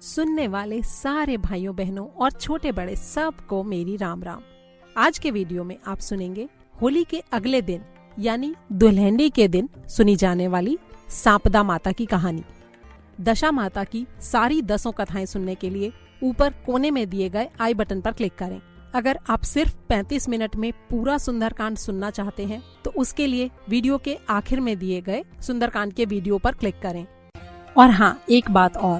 सुनने वाले सारे भाइयों बहनों और छोटे बड़े सबको मेरी राम राम। आज के वीडियो में आप सुनेंगे होली के अगले दिन यानी दुल्हनडी के दिन सुनी जाने वाली सांपदा माता की कहानी। दशा माता की सारी 10 कथाएं सुनने के लिए ऊपर कोने में दिए गए आई बटन पर क्लिक करें। अगर आप सिर्फ 35 मिनट में पूरा सुंदरकांड सुनना चाहते हैं तो उसके लिए वीडियो के आखिर में दिए गए सुंदरकांड के वीडियो पर क्लिक करें। और हाँ, एक बात और,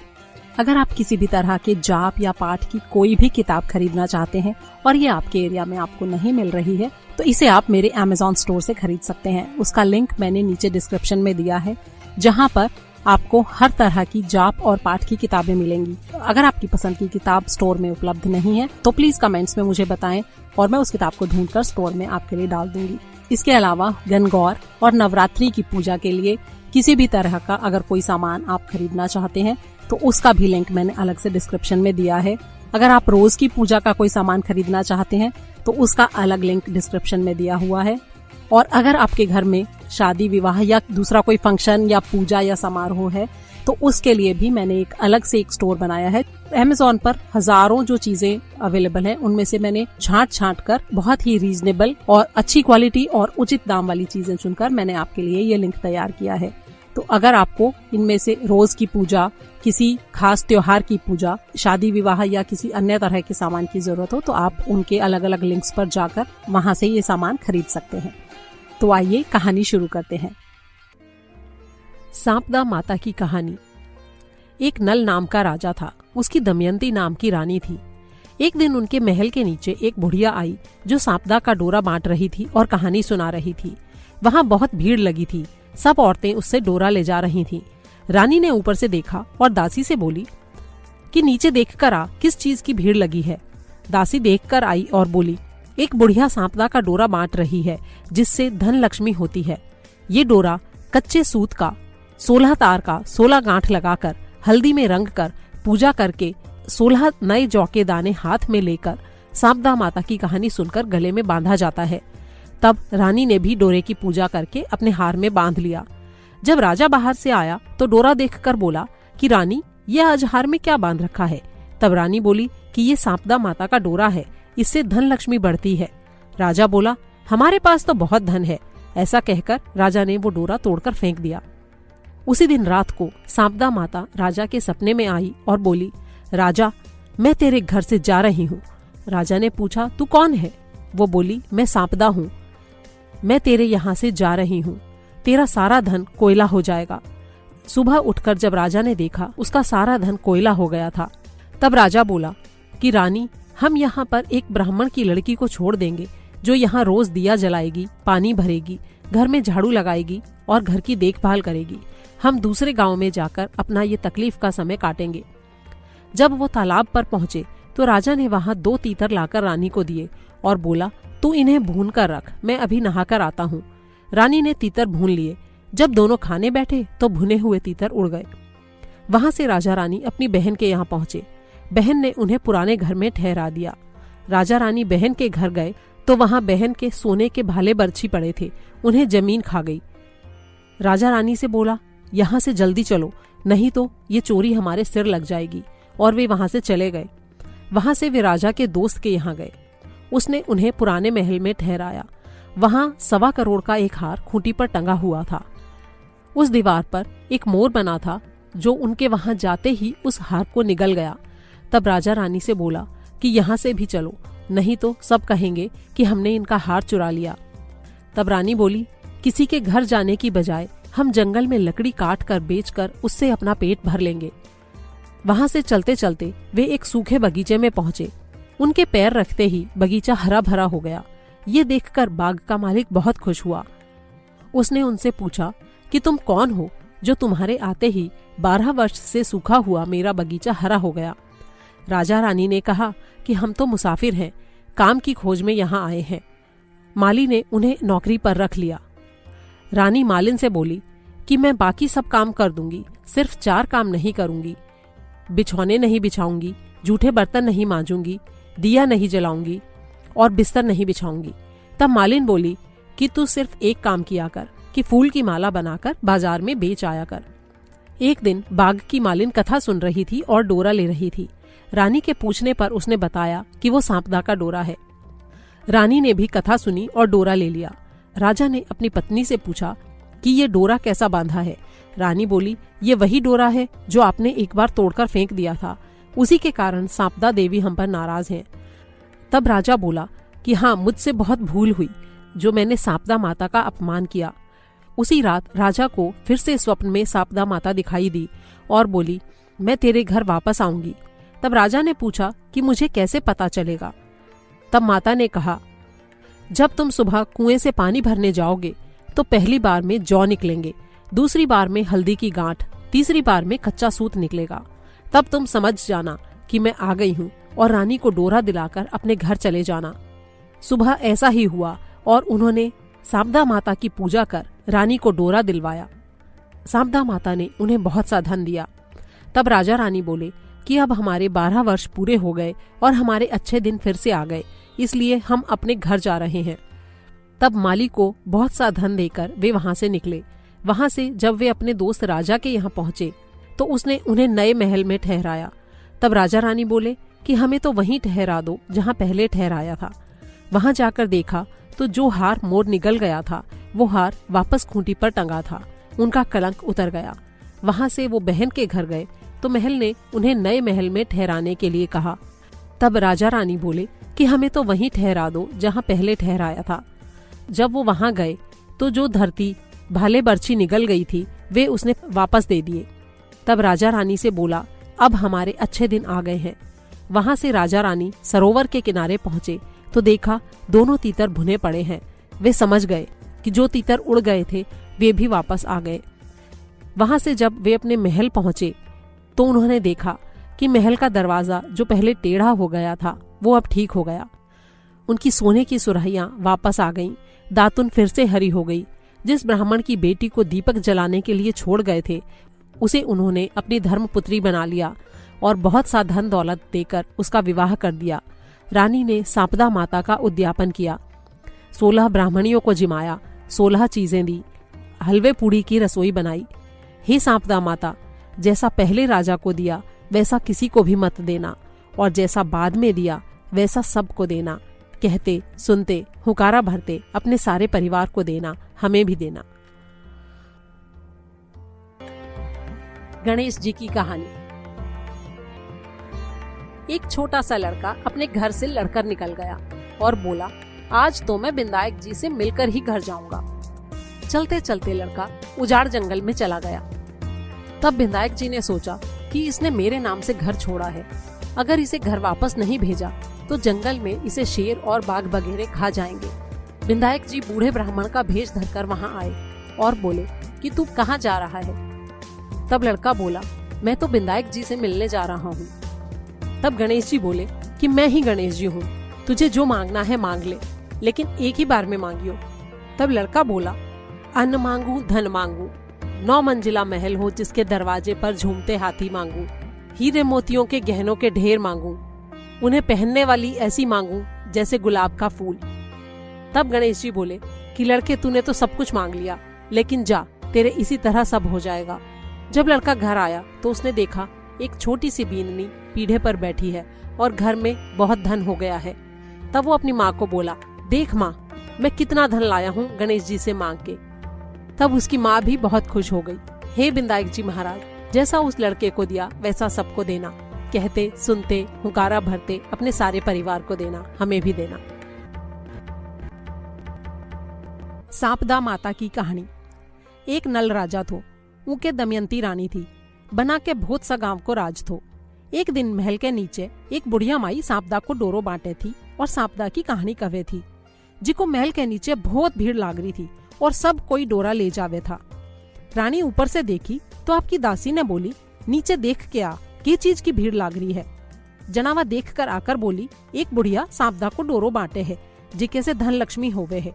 अगर आप किसी भी तरह के जाप या पाठ की कोई भी किताब खरीदना चाहते हैं और ये आपके एरिया में आपको नहीं मिल रही है तो इसे आप मेरे Amazon स्टोर से खरीद सकते हैं। उसका लिंक मैंने नीचे डिस्क्रिप्शन में दिया है, जहाँ पर आपको हर तरह की जाप और पाठ की किताबें मिलेंगी। अगर आपकी पसंद की किताब स्टोर में उपलब्ध नहीं है तो प्लीज कमेंट्स में मुझे बताएं और मैं उस किताब को ढूंढकर स्टोर में आपके लिए डाल दूंगी। इसके अलावा गणगौर और नवरात्रि की पूजा के लिए किसी भी तरह का अगर कोई सामान आप खरीदना चाहते हैं तो उसका भी लिंक मैंने अलग से डिस्क्रिप्शन में दिया है। अगर आप रोज की पूजा का कोई सामान खरीदना चाहते हैं तो उसका अलग लिंक डिस्क्रिप्शन में दिया हुआ है। और अगर आपके घर में शादी विवाह या दूसरा कोई फंक्शन या पूजा या समारोह है तो उसके लिए भी मैंने एक अलग से एक स्टोर बनाया है। Amazon पर हजारों जो चीजें अवेलेबल हैं उनमें से मैंने छांट कर बहुत ही रीजनेबल और अच्छी क्वालिटी और उचित दाम वाली चीजें चुनकर मैंने आपके लिए ये लिंक तैयार किया है। तो अगर आपको इनमें से रोज की पूजा, किसी खास त्योहार की पूजा, शादी विवाह या किसी अन्य तरह के सामान की जरूरत हो तो आप उनके अलग अलग लिंक्स पर जाकर वहां से ये सामान खरीद सकते हैं। तो आइए कहानी शुरू करते हैं। सांपदा माता की कहानी। एक नल नाम का राजा था, उसकी दमयंती नाम की रानी थी। एक दिन उनके महल के नीचे एक बुढ़िया आई जो सांपदा का डोरा बांट रही थी और कहानी सुना रही थी। वहाँ बहुत भीड़ लगी थी, सब औरतें उससे डोरा ले जा रही थीं। रानी ने ऊपर से देखा और दासी से बोली कि नीचे देखकर आ, किस चीज की भीड़ लगी है। दासी देखकर आई और बोली, एक बुढ़िया सांपदा का डोरा बांट रही है जिससे धन लक्ष्मी होती है। ये डोरा कच्चे सूत का 16 तार का 16 गांठ लगाकर हल्दी में रंग कर पूजा करके 16 नए जौ के दाने हाथ में लेकर सांपदा माता की कहानी सुनकर गले में बांधा जाता है। तब रानी ने भी डोरे की पूजा करके अपने हार में बांध लिया। जब राजा बाहर से आया तो डोरा देखकर बोला कि रानी, ये आज हार में क्या बांध रखा है। तब रानी बोली कि ये सांपदा माता का डोरा है, इससे धन लक्ष्मी बढ़ती है। राजा बोला, हमारे पास तो बहुत धन है। ऐसा कहकर राजा ने वो डोरा तोड़कर फेंक दिया। उसी दिन रात को सांपदा माता राजा के सपने में आई और बोली, राजा, मैं तेरे घर से जा रही हूँ। राजा ने पूछा, तू कौन है? वो बोली, मैं सांपदा हूँ। मैं तेरे यहाँ से जा रही हूँ, तेरा सारा धन कोयला हो जाएगा। सुबह उठकर जब राजा ने देखा उसका सारा धन कोयला हो गया था। तब राजा बोला कि रानी, हम यहाँ पर एक ब्राह्मण की लड़की को छोड़ देंगे जो यहाँ रोज दिया जलाएगी, पानी भरेगी, घर में झाड़ू लगाएगी और घर की देखभाल करेगी। हम दूसरे गांव में जाकर अपना ये तकलीफ का समय काटेंगे। जब वो तालाब पर पहुँचे तो राजा ने वहाँ 2 तीतर लाकर रानी को दिए और बोला, तू इन्हें भून कर रख, मैं अभी नहाकर आता हूँ। रानी ने तीतर भून लिए। जब दोनों खाने बैठे तो भुने हुए तीतर उड़ गए। वहां से राजा रानी अपनी बहन के यहाँ पहुँचे। बहन ने उन्हें पुराने घर में ठहरा दिया। राजा रानी बहन के घर गए तो वहां बहन के सोने के भाले बरछी पड़े थे, उन्हें जमीन खा गई। राजा रानी से बोला, यहाँ से जल्दी चलो, नहीं तो ये चोरी हमारे सिर लग जाएगी। और वे वहां से चले गए। वहां से वे राजा के दोस्त के यहाँ गए। उसने उन्हें पुराने महल में ठहराया। वहां 1.25 करोड़ का एक हार खूंटी पर टंगा हुआ था। उस दीवार पर एक मोर बना था जो उनके वहां जाते ही उस हार को निगल गया। तब राजा रानी से बोला कि यहाँ से भी चलो, नहीं तो सब कहेंगे कि हमने इनका हार चुरा लिया। तब रानी बोली, किसी के घर जाने की बजाय हम जंगल में लकड़ी काट कर बेचकर उससे अपना पेट भर लेंगे। वहां से चलते चलते वे एक सूखे बगीचे में पहुंचे। उनके पैर रखते ही बगीचा हरा भरा हो गया। ये देखकर बाग का मालिक बहुत खुश हुआ। उसने उनसे पूछा कि तुम कौन हो जो तुम्हारे आते ही 12 वर्ष से सूखा हुआ मेरा बगीचा हरा हो गया। राजा रानी ने कहा कि हम तो मुसाफिर हैं, काम की खोज में यहाँ आए हैं। माली ने उन्हें नौकरी पर रख लिया। रानी मालिन से बोली कि मैं बाकी सब काम कर दूंगी, सिर्फ 4 काम नहीं करूंगी। बिछौने नहीं बिछाऊंगी, जूठे बर्तन नहीं मांजूंगी, दिया नहीं जलाऊंगी और बिस्तर नहीं बिछाऊंगी। तब मालिन बोली कि तू सिर्फ एक काम किया कर कि फूल की माला बनाकर बाजार में बेच आया कर। एक दिन बाग की मालिन कथा सुन रही थी और डोरा ले रही थी। रानी के पूछने पर उसने बताया कि वो सांपदा का डोरा है। रानी ने भी कथा सुनी और डोरा ले लिया। राजा ने अपनी पत्नी से पूछा कि ये डोरा कैसा बांधा है। रानी बोली, ये वही डोरा है जो आपने एक बार तोड़कर फेंक दिया था, उसी के कारण सांपदा देवी हम पर नाराज हैं। तब राजा बोला कि हाँ, मुझसे बहुत भूल हुई जो मैंने सांपदा माता का अपमान किया। उसी रात राजा को फिर से स्वप्न में सांपदा माता दिखाई दी और बोली, मैं तेरे घर वापस आऊंगी। तब राजा ने पूछा कि मुझे कैसे पता चलेगा। तब माता ने कहा, जब तुम सुबह कुएं से पानी भरने जाओगे तो पहली बार में जौ निकलेंगे, दूसरी बार में हल्दी की गांठ, तीसरी बार में कच्चा सूत निकलेगा। तब तुम समझ जाना कि मैं आ गई हूँ और रानी को डोरा दिलाकर अपने घर चले जाना। सुबह ऐसा ही हुआ और उन्होंने सांपदा माता की पूजा कर रानी को डोरा दिलवाया। सांपदा माता ने उन्हें बहुत सा धन दिया। तब राजा रानी बोले कि अब हमारे 12 वर्ष पूरे हो गए और हमारे अच्छे दिन फिर से आ गए, इसलिए हम अपने घर जा रहे हैं। तब माली को बहुत सा धन देकर वे वहां से निकले। वहां से जब वे अपने दोस्त राजा के यहाँ पहुंचे तो उसने उन्हें नए महल में ठहराया। तब राजा रानी बोले कि हमें तो वहीं ठहरा दो जहाँ पहले ठहराया था। वहां जाकर देखा तो जो हार मोड़ निगल गया था वो हार वापस खूंटी पर टंगा था। उनका कलंक उतर गया। वहां से वो बहन के घर गए तो महल ने उन्हें नए महल में ठहराने के लिए कहा। तब राजा रानी बोले कि हमें तो वहीं ठहरा दो जहाँ पहले ठहराया था। जब वो वहां गए तो जो धरती भाले बर्छी निगल गई थी वे उसने वापस दे दिए। तब राजा रानी से बोला, अब हमारे अच्छे दिन आ गए हैं। वहां से राजा रानी सरोवर के किनारे पहुंचे तो देखा दोनों तीतर भुने पड़े हैं। वे समझ गए कि जो तीतर उड़ गए थे वे भी वापस आ गए। वहां से जब वे अपने महल पहुंचे तो उन्होंने देखा कि महल का दरवाजा जो पहले टेढ़ा हो गया था वो अब ठीक हो गया। उनकी सोने की सुराहियां वापस आ गईं, दातुन फिर से हरी हो गई। जिस ब्राह्मण की बेटी को दीपक जलाने के लिए छोड़ गए थे उसे उन्होंने अपनी धर्मपुत्री बना लिया और बहुत सा धन दौलत देकर उसका विवाह कर दिया। रानी ने सांपदा माता का उद्यापन किया, 16 ब्राह्मणियों को जिमाया, 16 चीजें दी, हलवे पूड़ी की रसोई बनाई। हे सांपदा माता, जैसा पहले राजा को दिया वैसा किसी को भी मत देना और जैसा बाद में दिया वैसा सबको देना। कहते सुनते हुकारा भरते अपने सारे परिवार को देना, हमें भी देना। गणेश जी की कहानी। एक छोटा सा लड़का अपने घर से लड़कर निकल गया और बोला, आज तो मैं विनायक जी से मिलकर ही घर जाऊंगा। चलते चलते लड़का उजाड़ जंगल में चला गया। तब विनायक जी ने सोचा कि इसने मेरे नाम से घर छोड़ा है, अगर इसे घर वापस नहीं भेजा तो जंगल में इसे शेर और बाघ वगैरह खा जाएंगे। विनायक जी बूढ़े ब्राह्मण का भेष धरकर वहां आए और बोले कि तू कहाँ जा रहा है। तब लड़का बोला, मैं तो विनायक जी से मिलने जा रहा हूँ। तब गणेश जी बोले कि मैं ही गणेश जी हूँ, तुझे जो मांगना है मांग ले, लेकिन एक ही बार में मांगियो। तब लड़का बोला, अन्न मांगू धन मांगू, 9 मंजिला महल हो जिसके दरवाजे पर झूमते हाथी मांगू, हीरे मोतियों के गहनों के ढेर मांगू, उन्हें पहनने वाली ऐसी मांगू जैसे गुलाब का फूल। तब गणेश जी बोले कि लड़के तूने तो सब कुछ मांग लिया, लेकिन जा, तेरे इसी तरह सब हो जाएगा। जब लड़का घर आया तो उसने देखा एक छोटी सी बीननी पीढ़े पर बैठी है और घर में बहुत धन हो गया है। तब वो अपनी माँ को बोला, देख माँ, मैं कितना धन लाया हूँ गणेश जी से मांग के। तब उसकी माँ भी बहुत खुश हो गई। हे विनायक जी महाराज, जैसा उस लड़के को दिया वैसा सबको देना, कहते सुनते हुकारा भरते अपने सारे परिवार को देना, हमें भी देना। सांपदा माता की कहानी। एक नल राजा थो, उनके दमयंती रानी थी, बना के बहुत सा गांव को राज थो। एक दिन महल के नीचे एक बुढ़िया माई सांपदा को डोरो बांटे थी और सांपदा की कहानी कहे थी, जिको महल के नीचे बहुत भीड़ लाग रही थी और सब कोई डोरा ले जावे था। रानी ऊपर से देखी तो आपकी दासी ने बोली, नीचे देख के आ, किस चीज की भीड़ लाग रही है। जनावा देख कर आकर बोली, एक बुढ़िया सांपदा को डोरो बांटे है, जिके से धन लक्ष्मी होवे है।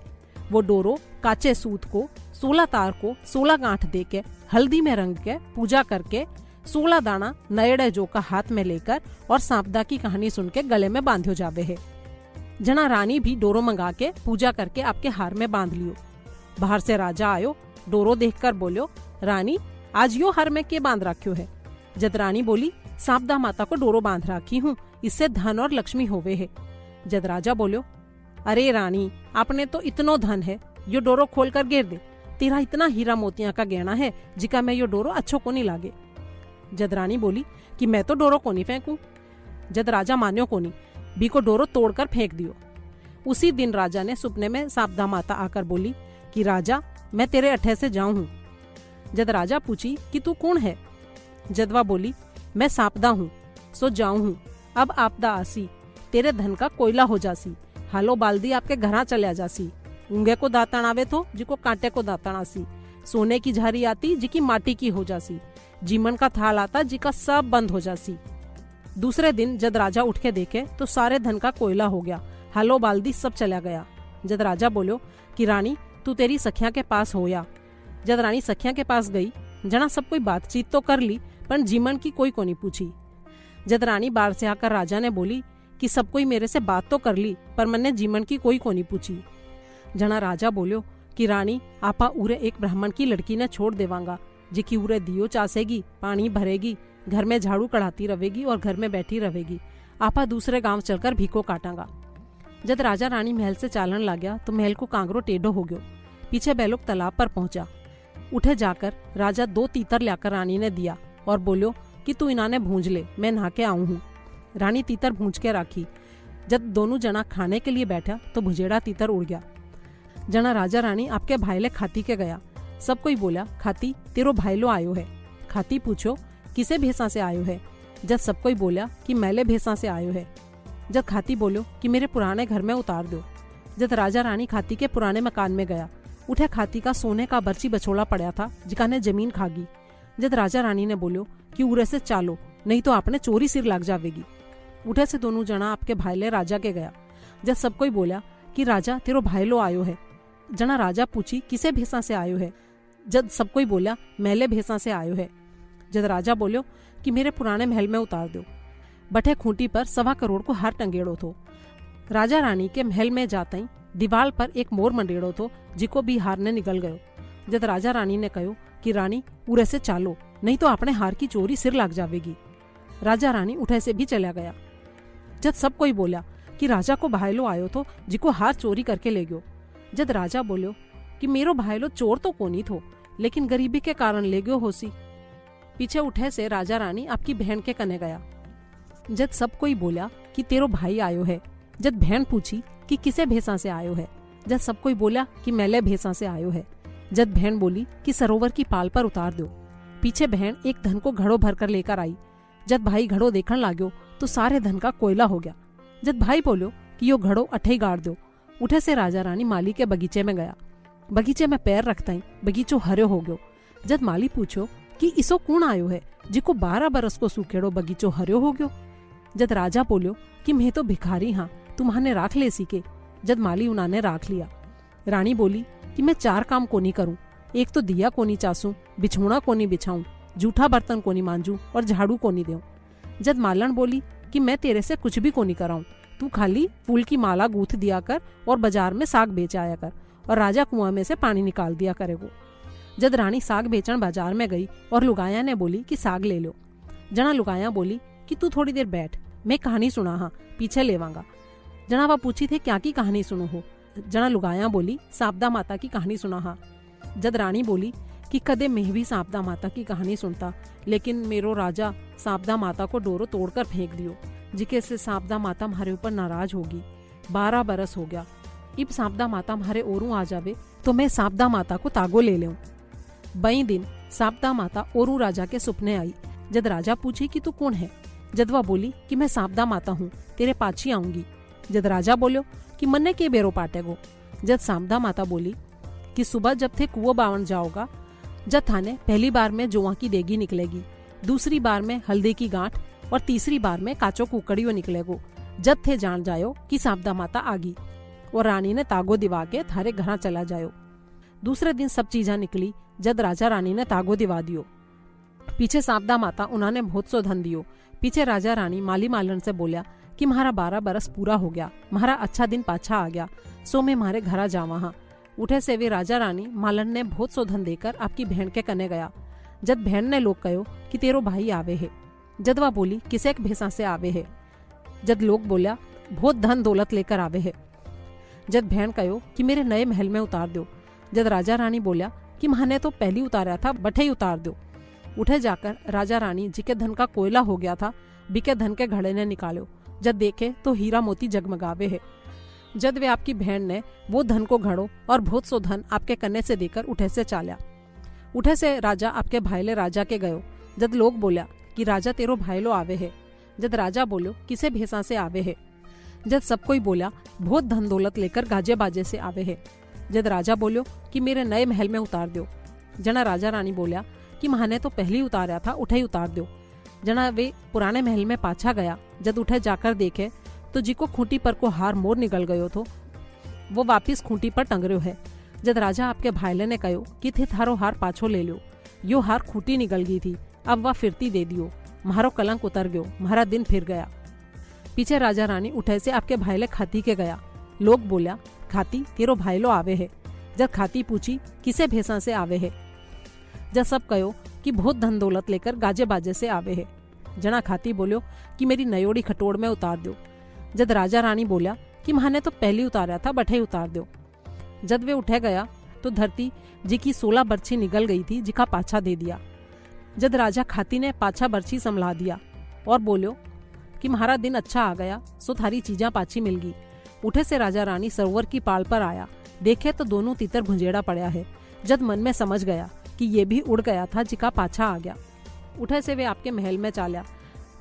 वो डोरो काचे सूत को 16 तार को 16 गांठ दे के हल्दी में रंग के पूजा करके 16 दाना नयड़े जो का हाथ में लेकर और सांपदा की कहानी सुन के गले में बांध्यो जावे है। जना रानी भी डोरो मंगा के पूजा करके आपके हार में बांध लियो। बाहर से राजा आयो, डोरो देखकर बोलियो, रानी आज यो हर में के बांध राख्यो है। जद रानी बोली, सापदा माता को डोरो बांध राखी हूँ, इससे धन और लक्ष्मी होवे है। जद राजा बोलो, अरे रानी, आपने तो इतनो धन है, यो डोरो खोल कर गिर दे। तेरा इतना हीरा मोतिया का गहना है जिका मैं यो डोरो अच्छो को नहीं लागे। जद रानी बोली कि मैं तो डोरो को नहीं फेंकू। जद राजा मान्यो को नहीं, बी को डोरो तोड़कर फेंक दियो। उसी दिन राजा ने सपने में सापदा माता आकर बोली कि राजा, मैं तेरे अठे से जाऊं हूँ। जद राजा पूछी कि तू कौन है? जदवा बोली, मैं सापदा हूँ, सो जाऊं हूँ। अब आपदा आसी, तेरे धन का कोयला हो जासी। हालो बाल्दी आपके घरा चले जासी। ऊंगे को दातन आवे तो जिको कांटे को दातन आसी। सोने की झारी आती जिकी माटी की हो जासी। जीमन का थाल आता जिका सब बंद हो जासी। दूसरे दिन जद राजा उठ के देखे तो सारे धन का कोयला हो गया। हालो बाल्दी सब चला गया। जद राजा बोलो कि रानी, तू तेरी सखिया के पास होया। जद रानी सखिया के पास गई, जना सब कोई बातचीत तो कर ली, पर जीमन की कोई को नहीं पूछी। जद रानी बाहर से आकर राजा ने बोली कि सब कोई मेरे से बात तो कर ली, पर मैंने जीमन की कोई को नहीं पूछी। जना राजा बोलो कि रानी, आपा उरे एक ब्राह्मण की लड़की ने छोड़ देवांगा, जिकी उरे दियो चासेगी, पानी भरेगी, घर में झाड़ू कढ़ाती रहेगी और घर में बैठी रहेगी। आपा दूसरे गांव चलकर भीको काटांगा। जब राजा रानी महल से चालन लाग्या तो महल को कांगरो टेढ़ो हो गयो। पीछे बैलोक तालाब पर पहुंचा। उठे जाकर राजा 2 तीतर लाकर रानी ने दिया और बोलो कि तू इन्हाने भूंज ले, मैं नहा के आऊं हूँ। रानी तीतर भूंज के राखी। जब दोनों जना खाने के लिए बैठा तो भुजेड़ा तीतर उड़ गया। जना राजा रानी आपके भाईले खाती के गया। सब कोई बोला, खाती, तेरो भाईलो आयो है। खाती पूछो, किसे भेसा से आयो है? जब सब कोई बोला कि मैले भेसा से आयो है। जब खाती बोलो कि मेरे पुराने घर में उतार दो। जब राजा रानी खाती के पुराने मकान में गया, उठे खाती का सोने का बर्ची बछोड़ा पड़ा था जिका ने जमीन खागी। जब राजा रानी ने बोलो कि उरे से चालो, नहीं तो आपने चोरी सिर लाग जावेगी। उठे से दोनों जना आपके भाईले राजा के गया। जब सब कोई बोला कि राजा, तेरो भाईलो आयो है। जना राजा पूछी, किसे भेसा से आयो है? जब सब कोई बोला, मैले भेसा से आयो है। जब राजा बोलो कि मेरे पुराने महल में उतार दो। बठे खूंटी पर 1.25 करोड़ को हार टंगेड़ो थो। राजा रानी के महल में जाते ही दीवार पर एक मोर मंडेड़ो थो, जिको भी हार ने निकल गयो। जब राजा रानी ने कहो कि रानी, उरे से चालो, नहीं तो अपने हार की चोरी सिर लाग जावेगी। राजा रानी उठे से भी चला गया। जब सब कोई बोला कि राजा को भाईलो आयो तो जिको हार चोरी करके ले गयो। जब राजा बोलो कि मेरो भाईलो चोर तो कोनी थो, लेकिन गरीबी के कारण ले गयो होसी। पीछे उठे से राजा रानी आपकी बहन के कने गया। जब सब कोई बोला कि तेरो भाई आयो है। जब बहन पूछी कि किसे भेसा से आयो है। जब सब कोई बोला कि मैले भेसा से आयो है। जब बहन बोली कि सरोवर की पाल पर उतार दो। पीछे बहन एक धन को घड़ो भर कर लेकर आई। जब भाई घड़ो देखने लागो तो सारे धन का कोयला हो गया। जब भाई बोलो कि यो घड़ो अठे ही गाड़ दो। उठे से राजा रानी माली के बगीचे में गया। बगीचे में पैर रखता ही बगीचो हरो हो गयो। जब माली पूछो कि इसो कौन आयो है जिको 12 बरस को सूखेड़ो बगीचो हरो हो गयो। जब राजा बोलो कि मैं तो भिखारी हाँ, तुम्हाने राख ले सीके। जब माली उन्होंने राख लिया। रानी बोली कि मैं 4 काम कोनी करूं, एक तो दिया कोनी चासूं, बिछोना कोनी बिछाऊं, जूठा बर्तन कोनी मांजूं और झाड़ू कोनी देऊं। जब मालन बोली कि मैं तेरे से कुछ भी कोनी कराऊं, तू खाली फूल की माला गूंथ दिया कर और बाजार में साग बेच आया कर और राजा कुआं में से पानी निकाल दिया करेगो। जब रानी साग बेचन बाजार में गई और लुगाया ने बोली कि साग ले लो। जना लुगाया बोली कि तू थोड़ी देर बैठ, मैं कहानी सुना हाँ, पीछे लेवांगा। जना वह पूछी थे क्या की कहानी सुनो हो। जना लुगाया बोली, सापदा माता की कहानी सुना हाँ। जब रानी बोली कि कदे मैं भी सापदा माता की कहानी सुनता, लेकिन मेरो राजा सापदा माता को डोरो तोड़कर फेंक दियो, जिके से सापदा माता हमारे ऊपर नाराज होगी। 12 बरस हो गया, इब सापदा माता हमारे ओरू आ जावे तो मैं सापदा माता को तागो ले लूं। बई दिन सापदा माता ओरू राजा के सपने आई। जब राजा पूछी कि तू कौन है। जब वह बोली कि मैं सापदा माता हूँ, तेरे पाछी आऊंगी। जब राजा बोलो कि मन्ने के बेरो पाटेगो। जब सापदा माता बोली कि सुबह जब थे कुओं बावन जाओगा, जब थाने पहली बार में जोआ की देगी निकलेगी, दूसरी बार में हल्दी की गांठ और तीसरी बार में काचो कुकड़ियों निकलेगो। जब थे जान जायो कि सापदा माता आगी और रानी ने तागो दिवा के थारे घर चला जायो। दूसरे दिन सब चीजा निकली। जब राजा रानी ने तागो दिवा दियो। पीछे सापदा माता उन्होंने बहुत सो धन दियो। पीछे राजा रानी माली मालन से बोलिया कि म्हारा 12 बरस पूरा हो गया, म्हारा अच्छा दिन पाछा आ गया, सो मैं म्हारे घरा जावा हाँ। उठे से वे राजा रानी मालन ने बहुत सो धन देकर आपकी बहन के कने गया। जद भेड़ ने लोग कहो कि तेरो भाई आवे है। जद वह बोली किसेक भेसा से आवे है। जद लोग बोल्या बहुत धन दौलत लेकर आवे है। जद भेड़ कहो कि मेरे नए महल में उतार दो। जद राजा रानी बोल्या कि माने तो पहली उतारा था, बठे ही उतार दो। उठे जाकर राजा रानी जी के धन का कोयला हो गया था, बिके धन के घड़े ने निकालो। जद देखे तो हीरा मोती जगमगावे है। जद वे आपकी भेड़ ने वो धन को घड़ो और बहुत सो धन आपके कन्ने से देकर उठे से चाल्या। उठे से राजा आपके भाईले राजा के गयो। जद लोग बोल्या कि राजा तेरो भाईलो आवे है। जद राजा बोलो किसे भेसा से आवे है। जद सब कोई बोला बहुत धन दौलत लेकर गाजे बाजे से आवे है। जद राजा बोलो कि मेरे नए महल में उतार दो। जना राजा रानी बोल्या कि माने तो पहली उतारा था, उठे ही उतार दो। जना वे पुराने महल में पाछा गया। जद उठे जाकर देखे तो जी को खूंटी पर को हार मोर निकल गयो तो वो वापिस खूंटी पर टंग रहो है। जद राजा आपके भाईले ने कहो कि थे थारो हार पाछो ले लो, यो हार खूंटी निकल गई थी, अब वह फिरती दे दियो, म्हारो कलंक उतर गयो, म्हारा दिन फिर गया। पीछे राजा रानी उठे से आपके भाईले खाती के गया। लोग बोल्या खाती तेरो भाईलो आवे है। जब खाती पूछी किसे भेसा से आवे है। जब सब कहो कि बहुत धन दौलत लेकर गाजे बाजे से आवे है। जना खाती बोलो कि मेरी नयोड़ी खटोड़ में उतार दो। जद राजा रानी बोल्या कि माने तो पहली उतारा था, बठे उतार दो। जद वे उठे गया तो धरती जी की 16 बर्छी निकल गई थी, जिका पाछा दे दिया। जद राजा खाती ने पाछा बर्छी संभला दिया और बोलो कि म्हारा दिन अच्छा आ गया, सो थारी चीजा पाछी मिल गई। उठे से राजा रानी सरोवर की पाल पर आया, देखे तो दोनों तीतर भुंजेड़ा पड़ा है। जद मन में समझ गया कि ये भी उड़ गया था, जिका पाछा आ गया। उठे से वे आपके महल में चाल्या।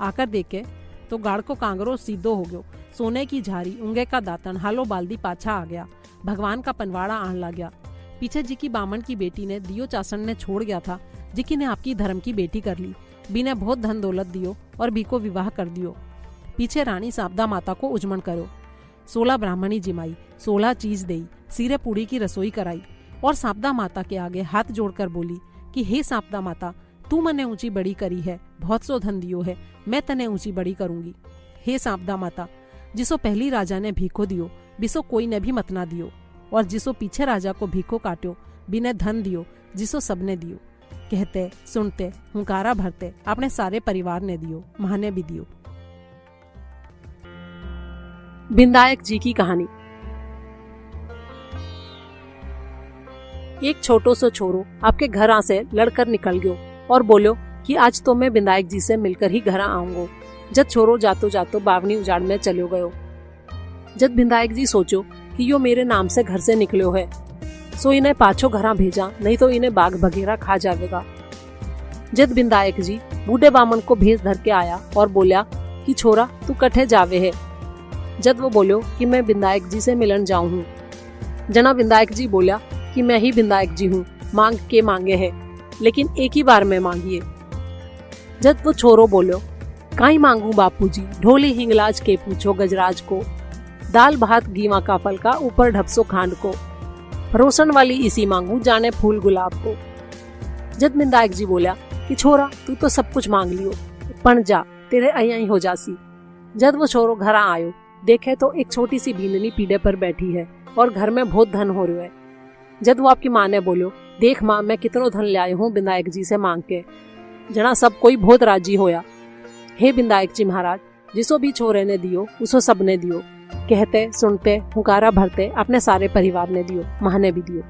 आकर देखे तो गाड़ को कांगरो सीधो हो गयो, सोने की झारी, उंगे का दातन, हालो बाल्दी पाछा आ गया। भगवान का पनवाड़ा आन लग गया। पीछे जी की बामन की बेटी ने दियो चासन ने छोड़ गया था, जिकी ने आपकी धर्म की बेटी कर ली। बी ने बहुत धन दौलत दियो और बी को विवाह कर दियो। पीछे रानी सापदा माता को उजमन करो। 16 ब्राह्मणी जिमाई, 16 चीज देई, सीरे पूड़ी की रसोई कराई और सापदा माता के आगे हाथ जोड़कर बोली कि हे सापदा माता, तू मने ऊंची बड़ी करी है, बहुत सो धन दियो है, मैं तने ऊंची बड़ी करूंगी। हे सापदा माता, जिसो पहली राजा ने भीखो दियो, बिसो कोई ने भी मत ना दियो, और जिसो पीछे राजा को भीखो काट्यो, बिने धन दियो, जिसो सबने दियो। कहते सुनते हुंकारा भरते अपने सारे परिवार ने दियो, महाने भी दियो। बिंदायक जी की कहानी। एक छोटो सो छोरो आपके घर से लड़कर निकल गयो और बोलो कि आज तो मैं बिंदायक जी से मिलकर ही घर आऊंगो। जब छोरो जातो जातो बावनी उजाड़ में चलो गयो। जब बिंदायक जी सोचो कि यो मेरे नाम से घर से निकलो है, सो इन्हें पाछो घरा भेजा, नहीं तो इन्हें बाघ बघेरा खा जावेगा। जब बिंदायक जी बूढ़े बामन को भेज धर के आया और बोला कि छोरा तू कठे जावे है। जब वो बोलो कि मैं बिंदायक जी से मिलन जाऊं हूँ। जना बिंदायक जी बोला कि मैं ही बिंदायक जी हूँ, मांग के मांगे है, लेकिन एक ही बार में मांगिए। जब वो छोरो बोलो काई मांगू बापूजी, ढोली हिंगलाज के पूछो गजराज को, दाल भात घीवा का फलका ऊपर ढपसो खांड को, रोशन वाली इसी मांगू जाने फूल गुलाब को। जब बिंदायक जी बोला कि छोरा तू तो सब कुछ मांग लियो, पण जा तेरे अया ही हो जासी। जब वो छोरो घर आयो, देखे तो एक छोटी सी बींदनी पीढ़े पर बैठी है और घर में बहुत धन हो रहा है। जब वो आपकी माँ ने बोलो देख माँ मैं कितनो धन ले आयो हूँ बिंदायक जी से मांग के। जना सब कोई बहुत राजी होया। हे बिंदायक जी महाराज, जिसो भी छोरे ने दियो उसो सबने दियो। कहते सुनते हुंकारा भरते अपने सारे परिवार ने दियो, माँ ने भी दियो।